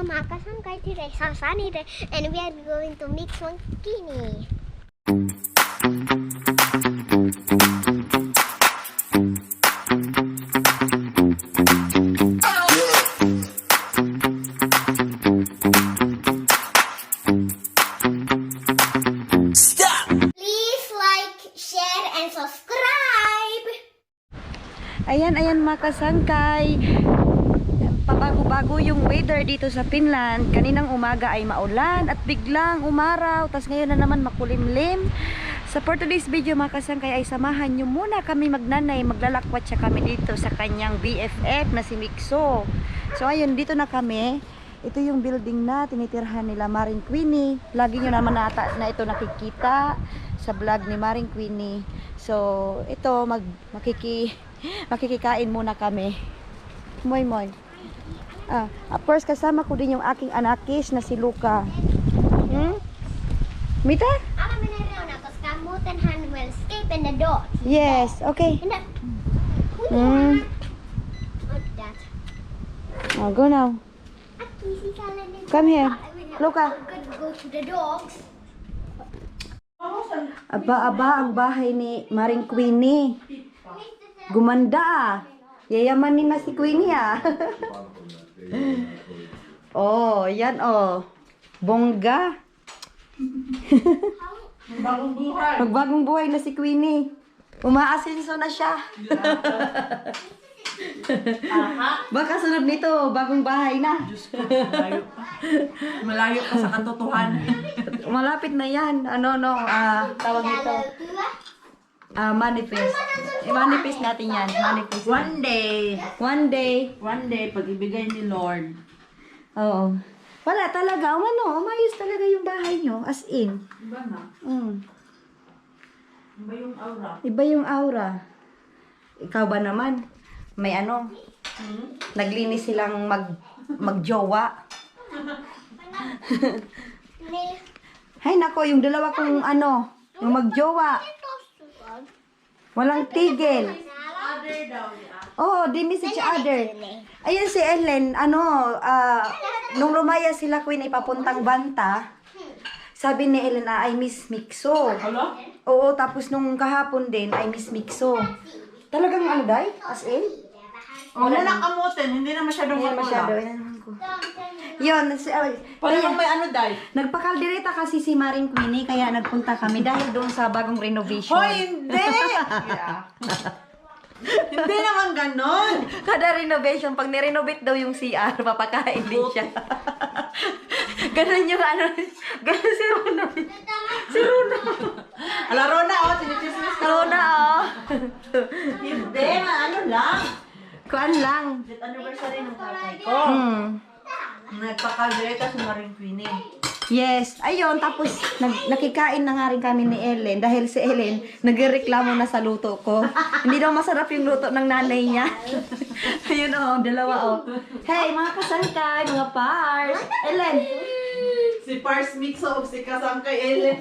Makasangkay today sa sunny day, and we are going to mix one kini. Please like, share, and subscribe. Ayan mga kasangkay. Pabago-bago yung weather dito sa Finland. Kaninang umaga ay maulan at biglang umaraw. Tas ngayon na naman makulimlim. So for today's video mga kasangkay ay samahan nyo muna kami magnanay. Maglalakwat siya kami dito sa kanyang BFF na si Mikso. So ayun, dito na kami. Ito yung building na tinitirhan nila Maring Queenie. Lagi nyo naman na ito nakikita sa vlog ni Maring Queenie. So ito makikikain muna kami. Moy. Of course, kasama ko din yung aking anakis na si Luca. Mita? Ama meneron ako sa kamutan han will escape in the door. Yes, okay. Go now. Come here. Luca. Go to the dogs. Aba, ang bahay ni Maring Queenie. Gumanda Yayamanin na si Queenie Oh, yan bongga. Magbagong buhay na si Queenie. Umaasenso na siya. Baka sunod nito, bagong bahay na. Malayo pa sa katotohanan. Malapit na yan. Tawag nito. Manifest. I-manifest natin yan. Manifest. One day, pag ibigay ni Lord. Oo. Wala talaga. Umayos talaga yung bahay nyo. As in. Iba na. Iba yung aura. Iba yung aura. Ikaw ba naman? May naglinis silang magjowa. Hay nako, yung dalawa kong yung magjowa. Walang tigil. Other daw niya. Oh, they miss each other. Ayun si Ellen, nung lumaya sila Queen ay papuntang Banta, sabi ni Ellen I miss Mikso. Hello? Oo, tapos nung kahapon din, I miss Mikso. Talagang day? As in? Wala na kamutin, hindi na masyadong Ayan masyado. matula. Yun, Parang may day. nagpakaldereta kasi si Maring Queenie, kaya nagpunta kami dahil doon sa bagong renovation. Hoy, hindi! Hindi naman ganon. Kada renovation, pag nirenovate daw yung CR, papakain din siya. Ganon yung ganon si Rona. Si Rona. Ala, Rona, sinichismis ka. Rona, Hindi, lang. Kuan lang. Jet anniversary ng tatay ko. Nagpakaldereta si Maring Queenie. Yes. Ayun, tapos nakikain na nga rin kami ni Ellen dahil si Ellen nagreklamo na sa luto ko. Hindi daw masarap yung luto ng nanay niya. Ayun dalawa Hey, mga kasangkay, mga pars. Ellen. Si Pars Mixo, si Kasangkay Ellen.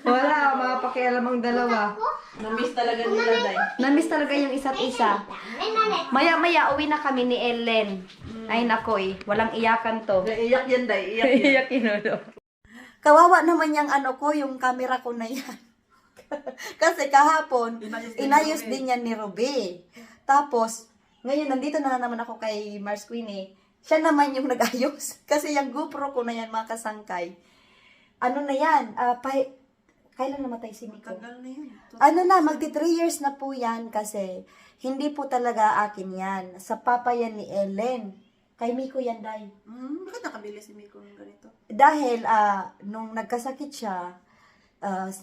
Wala, mga pakialam ang dalawa. Na-miss talaga nila, Day. Namiss talaga yung isa't isa. Maya-maya uwi na kami ni Ellen. Ay nakoy, walang iyakan to. Iyak yan, Day. Iyak yan. Kawawa naman yung yung camera ko na yan. Kasi kahapon, inayos din yan ni Ruby. Tapos, ngayon nandito na naman ako kay Mars Queenie. Siya naman yung nag-ayos. Kasi yung GoPro ko na yan, mga kasangkay. Na yan? Kailan namatay si Miko? Tagal na yun. Magti 3 years na po yan kasi hindi po talaga akin yan. Sa papa yan ni Ellen. Kay Miko yan, Day. Bakit nakabili si Miko ng ganito? Dahil, nung nagkasakit siya,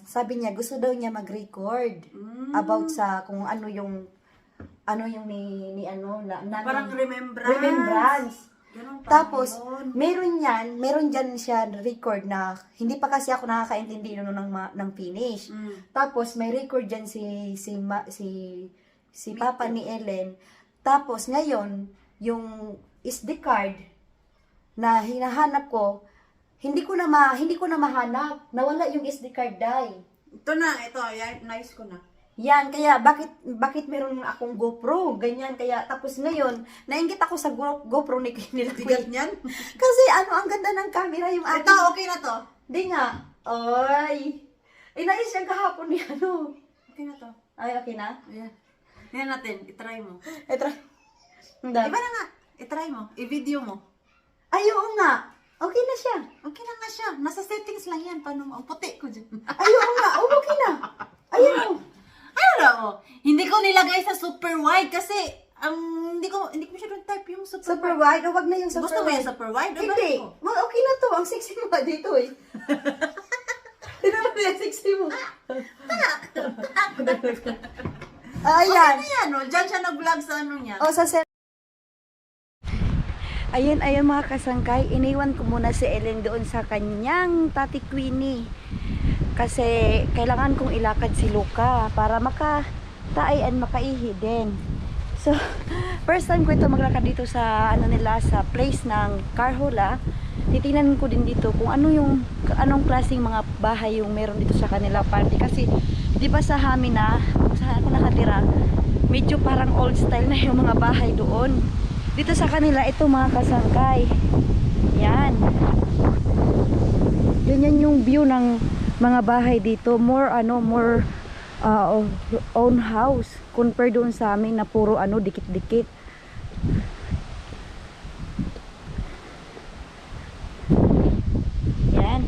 sabi niya, gusto daw niya mag-record about sa kung ano yung Parang remembrance. Remembrance. Ganun pa Tapos, meron dyan siya record na, hindi pa kasi ako nakakaintindi ng finish. Tapos, may record dyan si Papa ni Ellen. Tapos, ngayon, yung SD card na hinahanap ko, hindi ko na mahanap. Nawala yung SD card, Day. Ito, nice ko na. Yan, kaya bakit meron akong GoPro? Ganyan, kaya tapos ngayon, nainggit ako sa GoPro ni nila. Bigat niyan? Kasi ano, ang ganda ng camera yung akin. Ito, okay na to. Di nga. Ay. Inayos siya kahapon ni ano. Okay na to. Ay, okay na? Ayan. Ayan natin, itry mo. Ito. Hindi. Iba na nga, itry mo, i-video mo. Ay, oo nga. Okay na siya. Okay na nga siya. Nasa settings lang yan. Paano mo? Ang puti ko dyan. Ay, oo nga. Oh, okay na. Ayun o. Ano mo? Hindi ko nilagay sa super wide kasi hindi ko masyadong type yung super Super wide. wide. Huwag na yung super Gusto mo wide. yung super wide? Hindi. Well, okay na to. Ang sexy mo ba dito eh. Tignan mo yung sexy mo. Ayan. Okay na yan, no? Diyan siya nag-vlog sa ano niya. O, sa Ayun, mga kasangkay. Iniwan ko muna si Ellen doon sa kanyang Tati Queenie. Kasi kailangan kong ilakad si Luca para makataay and makaihi din. So, first time ko ito maglakad dito sa ano nila, sa place ng Carhola. Titingnan ko din dito kung anong klaseng mga bahay yung meron dito sa kanila party. Kasi di ba sa Hamina, saan ako nakatira, medyo parang old style na yung mga bahay doon. Dito sa kanila, ito mga kasangkay. Yan. Ganyan yung view ng mga bahay dito. More own house. Compare doon sa amin na puro dikit-dikit. Yan.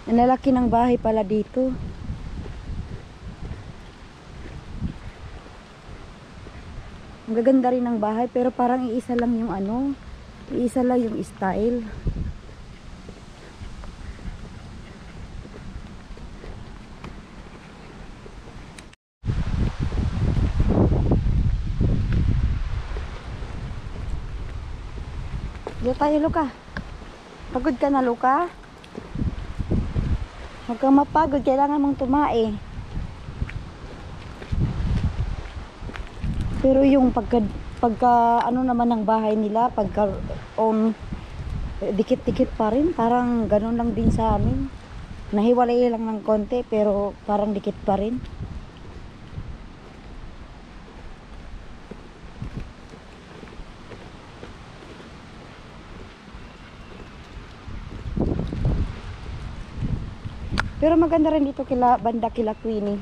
Ang lalaki ng bahay pala dito. Ang gaganda rin ng bahay pero parang iisa lang yung style. Diyan tayo, Luca. Pagod ka na, Luca? Huwag kang mapagod, kailangan mong tumae. Pero yung pagka ano naman ng bahay nila, pagka dikit-dikit pa rin, parang ganun lang din sa amin. Nahiwalay lang ng konti pero parang dikit pa rin. Pero maganda rin dito banda kila Queenie.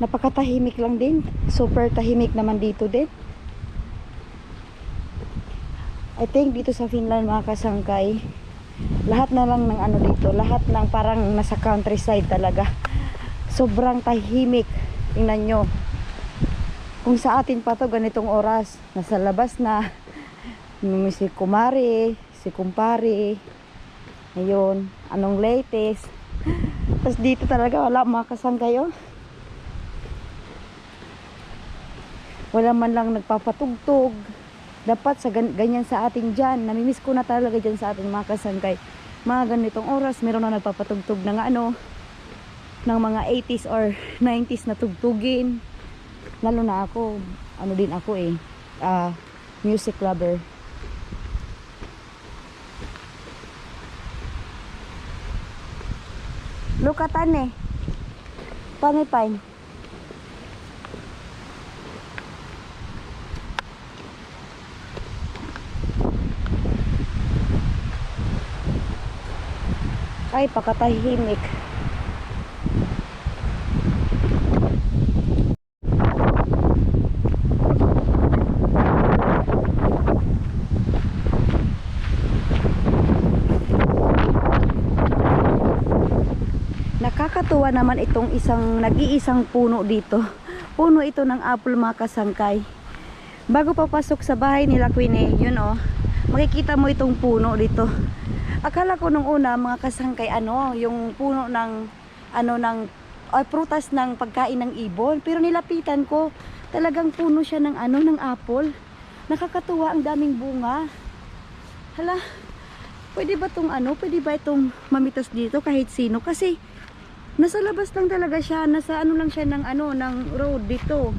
Napakatahimik lang din. Super tahimik naman dito din. I think dito sa Finland mga kasangkay, lahat na lang ng dito, lahat ng parang nasa countryside talaga. Sobrang tahimik. Tingnan nyo. Kung sa atin pa to ganitong oras, nasa labas na. Si kumare, si kumpare. Ayun, anong latest. Tapos dito talaga wala mga kasangkay oh. Wala man lang nagpapatugtog. Dapat sa ganyan sa atin dyan. Namimiss ko na talaga dyan sa atin mga kasangkay. Mga ganitong oras, meron na nagpapatugtog ng ng mga 80s or 90s na tugtugin. Lalo na ako, din ako music lover. Lukatan Pangipay. Ay, pakatahimik. Nakakatuwa naman itong nag-iisang puno dito. Puno ito ng apple mga kasangkay. Bago papasok sa bahay nila Queenie, yun makikita mo itong puno dito. Akala ko nung una mga kasangkay yung puno ng prutas ng pagkain ng ibon, pero nilapitan ko, talagang puno siya ng ng apple. Nakakatuwa, ang daming bunga. Hala, pwede ba itong mamitas dito kahit sino kasi nasa labas lang talaga siya, nasa lang siya ng road dito.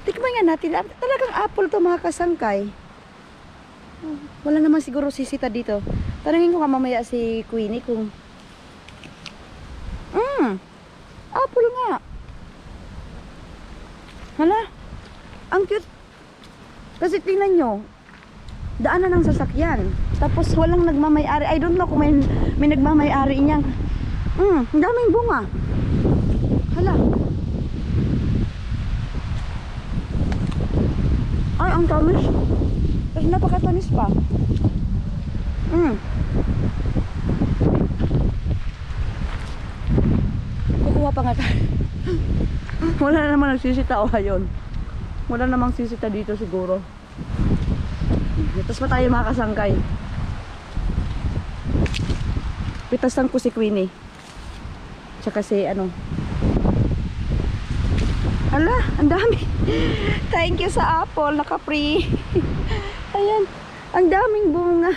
Tikman nga natin, talagang apple to mga kasangkay. Wala naman siguro sisita dito. Tanungin ko ka mamaya si Queenie kung... Apple nga. Hala, ang cute. Kasi tingnan nyo, daanan ng sasakyan. Tapos walang nagmamay-ari. I don't know kung may nagmamay-ari niyang. Ang daming bunga. Hala. Ay, ang tamis. Tapos napakatamis pa. Kukuha pa nga tayo. Wala na naman nagsisita o ngayon. Wala namang sisita dito siguro. Tapos pa tayo makakasangkay. Pitasan ko si Queenie. Tsaka si ano. Ala, ang dami. Thank you sa apple, naka-free. Ayan, ang daming bunga.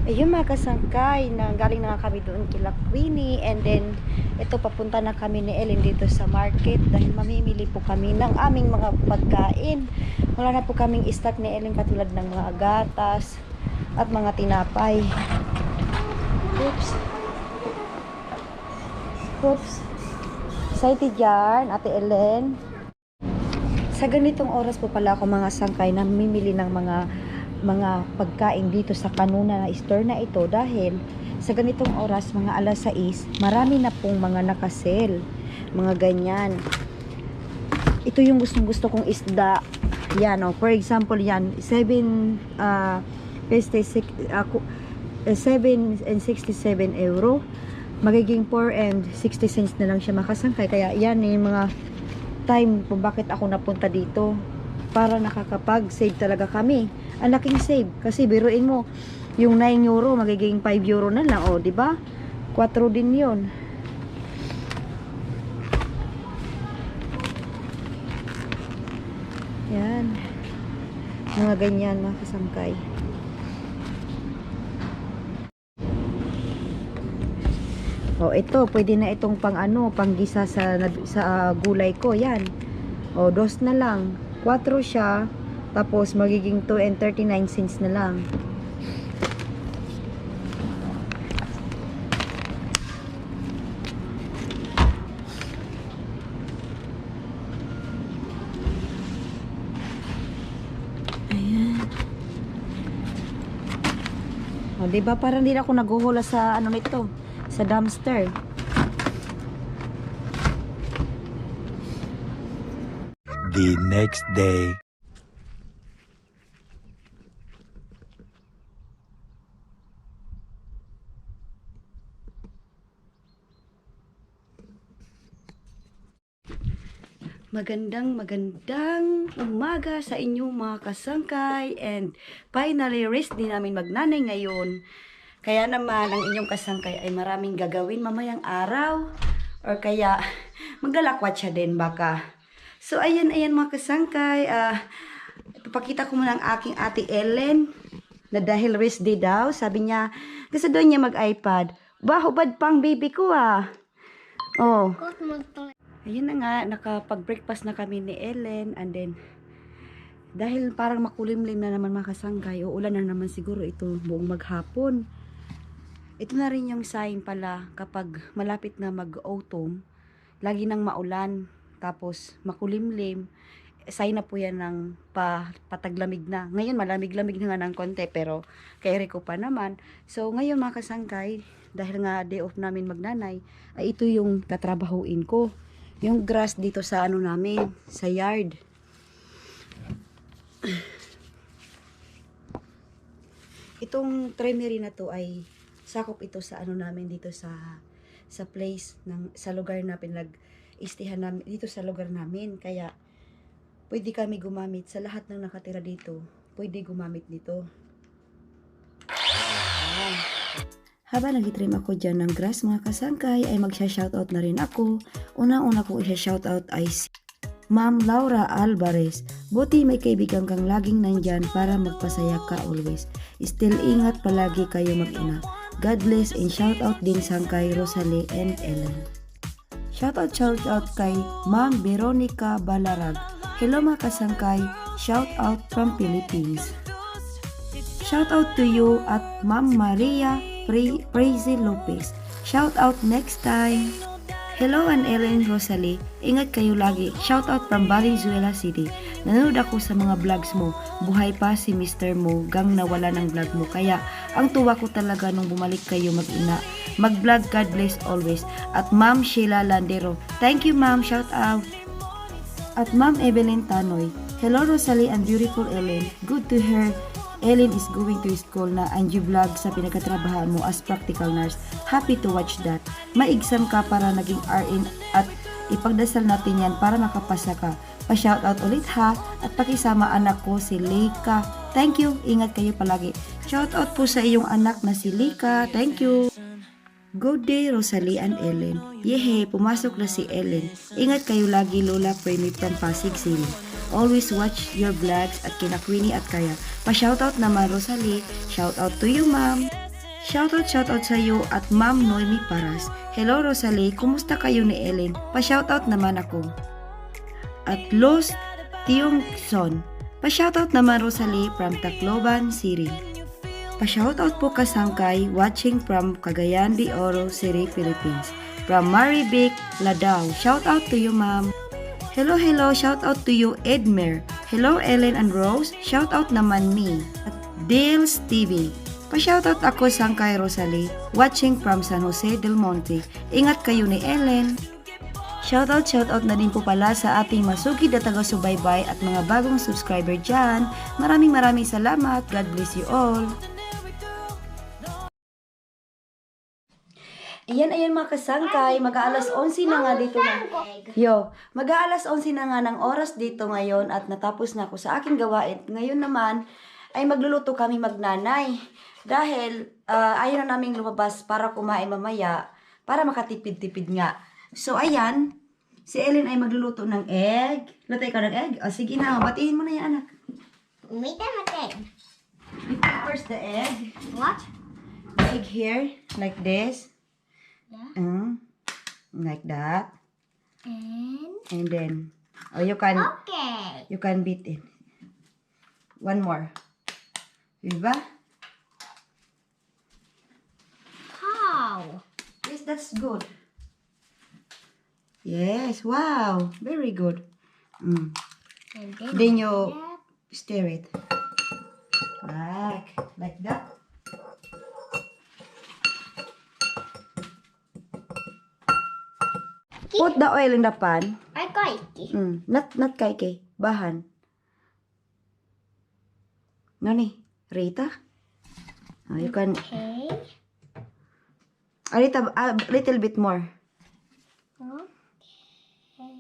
Ayun mga kasangkay, galing na nga kami doon kila Queenie, and then ito papunta na kami ni Ellen dito sa market dahil mamimili po kami ng aming mga pagkain. Wala na po kaming stock ni Ellen katulad ng mga gatas at mga tinapay. Oops. Excited yan, Ate Ellen. Sa ganitong oras po pala ako mga sangkay na mamimili ng mga pagkain dito sa Kanuna na store na ito dahil sa ganitong oras mga alas 6 marami na pong mga nakasale, mga ganyan. Ito yung gusto kong isda yan, oh. For example yan 7 and 67 euro, magiging 4 and 60 cents na lang siya makasangkay. Kaya yan yung mga time kung bakit ako napunta dito, para nakakapag-save talaga kami. Ang laking save kasi biruin mo yung 9 euro magiging 5 euro na lang, oh, di ba? 4 din 'yon. Yan. Mga ganyan mga kasangkay. Oh, ito pwede na itong panggisa sa gulay ko, yan. Oh, 2 na lang. 4 siya. Tapos magiging 2 and 39 cents na lang. Ayan. O, diba parang hindi ako naghuhula sa nito, sa dumpster. The next day. Magandang umaga sa inyong mga kasangkay, and finally rest din namin magnanay ngayon. Kaya naman ang inyong kasangkay ay maraming gagawin mamayang araw or kaya maglalakwat siya din baka. So ayan mga kasangkay, ipapakita ko muna ang aking ate Ellen na dahil rest day daw, sabi niya gusto doon niya mag-iPad. Bahubad pang baby ko Oh. Ayun na nga, nakapag-breakfast na kami ni Ellen, and then dahil parang makulimlim na naman mga kasangkay, o ulan na naman siguro ito buong maghapon. Ito na rin yung sign pala kapag malapit na mag-autumn, lagi nang maulan, tapos makulimlim, sign na po yan ng pataglamig na. Ngayon malamig-lamig na nga ng konti, pero kay Rico pa naman. So ngayon mga kasangkay, dahil nga day off namin magnanay, ay ito yung tatrabahuin ko. Yung grass dito sa namin, sa yard. Itong tremery na to ay sakop ito sa namin dito sa place sa lugar na pinag-istihan namin dito sa lugar namin. Kaya pwede kami gumamit sa lahat ng nakatira dito. Pwede gumamit nito. Habang nag-trim ako dyan ng grass mga kasangkay, ay magsha-shoutout na rin ako. Unang-una ko isha-shoutout ay si Ma'am Laura Alvarez. Buti may kaibigan kang laging nandyan para magpasaya ka always. Still ingat palagi kayo mag-ina. God bless, and shoutout din sangkay Rosalie and Ellen. Shoutout kay Ma'am Veronica Balarag. Hello mga kasangkay, shout out from Philippines. Shout out to you at Ma'am Maria Praise Lopez. Shout out next time. Hello and Ellen Rosalie, ingat kayo lagi. Shout out from Valenzuela City. Nanonood ako sa mga vlogs mo. Buhay pa si Mr. mo, gang nawala ng vlog mo. Kaya ang tuwa ko talaga nung bumalik kayo mag-ina. Mag-vlog, God bless always. At Ma'am Sheila Landero, thank you ma'am, shout out. At Ma'am Evelyn Tanoy, hello Rosalie and beautiful Ellen. Good to hear Ellen is going to school na and you vlog sa pinagkatrabahaan mo as practical nurse. Happy to watch that. May exam ka para naging RN at ipagdasal natin yan para makapasa ka. Pa-shoutout ulit ha at pakisama anak ko si Leika. Thank you. Ingat kayo palagi. Shoutout po sa iyong anak na si Leika. Thank you. Good day Rosalie and Ellen. Yehe, pumasok na si Ellen. Ingat kayo lagi Lola Premi from Pasig City. Always watch your vlogs at kina Queenie at Kaya. Pa-shoutout naman Rosalie. Shoutout to you ma'am. Shoutout sa iyo at Ma'am Noemi Paras. Hello Rosalie, kumusta kayo ni Ellen? Pa-shoutout naman ako. At Los Tiongson. Pa-shoutout naman Rosalie from Tacloban City. Pa-shoutout po kasangkay watching from Cagayan de Oro City, Philippines. From Marivic Ladao. Shoutout to you ma'am. Hello, shout out to you, Edmer. Hello, Ellen and Rose. Shout out naman me. At Dales TV. Pa-shoutout ako sangkay Rosalie, watching from San Jose del Monte. Ingat kayo ni Ellen. Shoutout na din po pala sa ating masugid na taga-subaybay at mga bagong subscriber dyan. Maraming salamat. God bless you all. Ayan mga kasangkay, mag-aalas 11 na nga dito na. Mag-aalas 11 na nga ng oras dito ngayon at natapos na ako sa aking gawain. Ngayon naman ay magluluto kami magnanay. Dahil ayaw na naming lumabas para kumain mamaya, para makatipid-tipid nga. So ayan, si Ellen ay magluluto ng egg. Luto ka ng egg? O sige na, batiin mo na yan anak. Wait a minute. You put first the egg. What? The egg here, like this. Yeah. Like that. And then, you can beat it. One more. Diba? how? Yes, that's good. Yes, wow. Very good. And Then you stir it. Like that. Put the oil in the pan. I like it. Not kay. Bahan. Nani? Rita? You can Okay. a little bit more. Okay.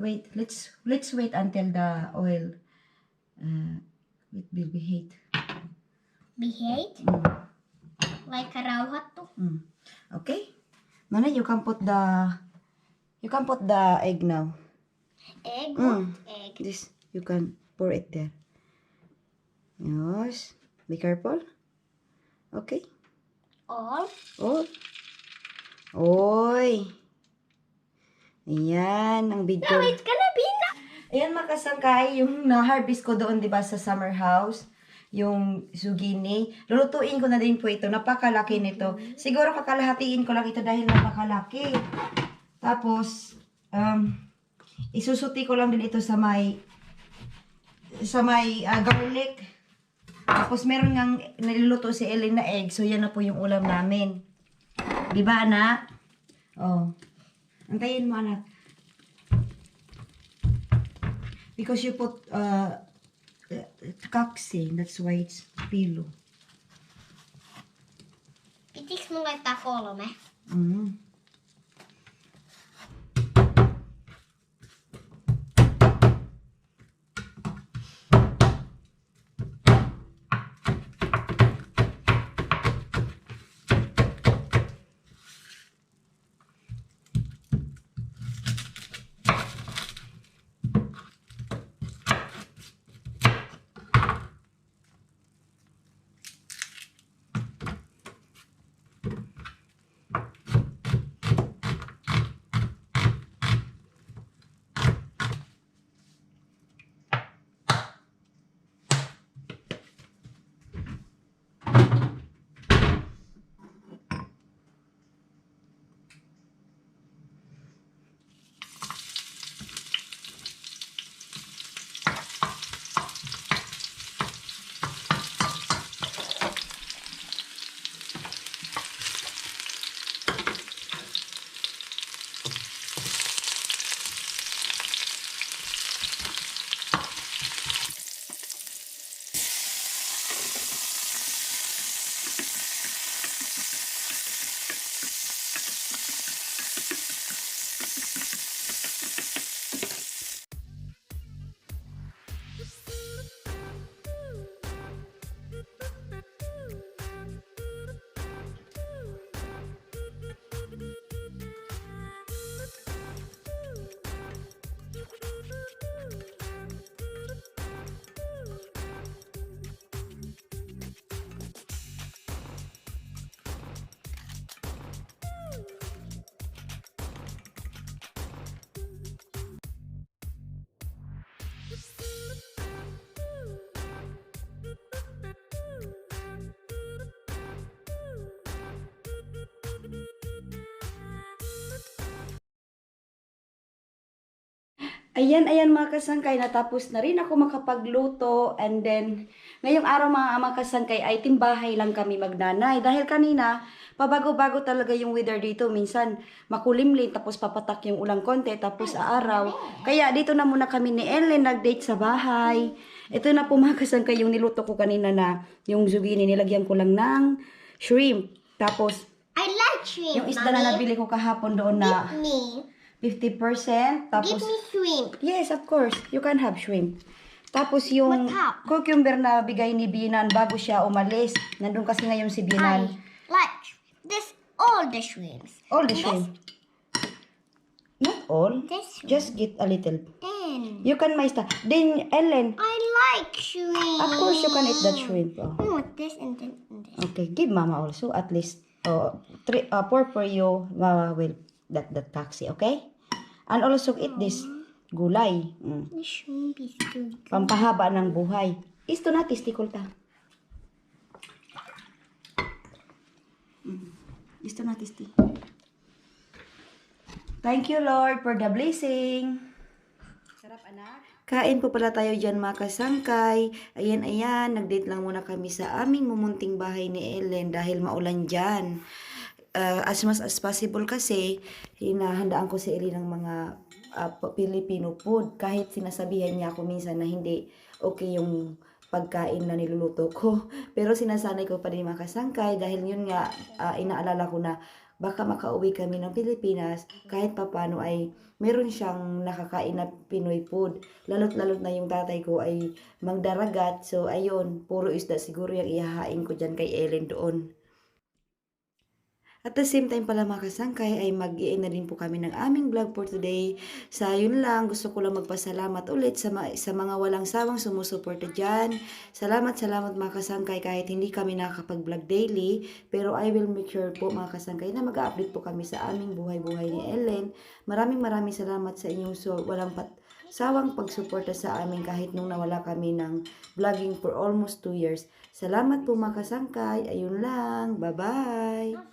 Wait. Let's wait until the oil it will be heat. Behave? Like a rawhat to. Okay. Nani, you can put the egg now. Egg? What egg? This, you can pour it there. Yes. Be careful. Okay. All? Oh. Oy. Ayan, ang big No, it's gonna be na. Ayan mga kasangkay, yung na-harvest ko doon, di ba, sa summer house, yung zucchini. Lulutuin ko na din po ito. Napakalaki nito. Siguro kakalahatiin ko lang ito dahil napakalaki. Tapos, isusuti ko lang din ito sa may garlic. Tapos meron ngang niluluto si Ellen na egg. So yan na po yung ulam namin. Di ba anak? Oh. Antayin mo anak. Because you put kaksing. That's why it's pilo. Pitik mo nga takolo, me. Ayan mga kasangkay, natapos na rin ako makapagluto and then ngayong araw mga kasangkay ay timbahay lang kami magnanay dahil kanina pabago-bago talaga yung weather dito, minsan makulimlim tapos papatak yung ulang konti tapos aaraw. Kaya dito na muna kami ni Ellen nag-date sa bahay. Ito na po mga kasangkay yung niluto ko kanina na yung zucchini, nilagyan ko lang ng shrimp. Tapos I like shrimp, yung isda na nabili ko kahapon doon na Give me. 50%. Tapos Give me shrimp. yes, of course. You can have shrimp. Tapos yung What up? cucumber na bigay ni Binan bago siya umalis. Nandun kasi ngayon si I Binan. like this all the shrimps. All the shrimp. Not all. This Just get a little. Then You can maista. Then, Ellen, I like shrimp. of course you can eat that shrimp. Oh. I want this and then this. Okay, give Mama also at least 4 for you. Mama will that taxi, okay? And also eat this gulay. The shrimp is good. Pampahaba ng buhay. Isto na testikol ta. Isto na testi. Thank you Lord for the blessing. Sarap anak. Kain po pala tayo dyan mga kasangkay. Ayan, nag-date lang muna kami sa aming mumunting bahay ni Ellen dahil maulan dyan. As much as possible kasi hinahandaan ko si Ellen ng mga Filipino food kahit sinasabihan niya ako minsan na hindi okay yung pagkain na niluluto ko pero sinasanay ko pa din mga kasangkay dahil yun nga inaalala ko na baka makauwi kami ng Pilipinas kahit papano ay meron siyang nakakain na Pinoy food lalot na yung tatay ko ay magdaragat so ayun puro isda siguro yung ihahain ko dyan kay Ellen doon. At the same time pala mga kasangkay ay mag-i-end na din po kami ng aming vlog for today. Sa yun lang, gusto ko lang magpasalamat ulit sa mga walang sawang sumusuporta dyan. Salamat mga kasangkay kahit hindi kami nakakapag-vlog daily. Pero I will make sure po mga kasangkay na mag-update po kami sa aming buhay-buhay ni Ellen. Maraming salamat sa inyong walang sawang pagsuporta sa amin kahit nung nawala kami ng vlogging for almost 2 years. Salamat po mga kasangkay. Ayun lang. Bye-bye!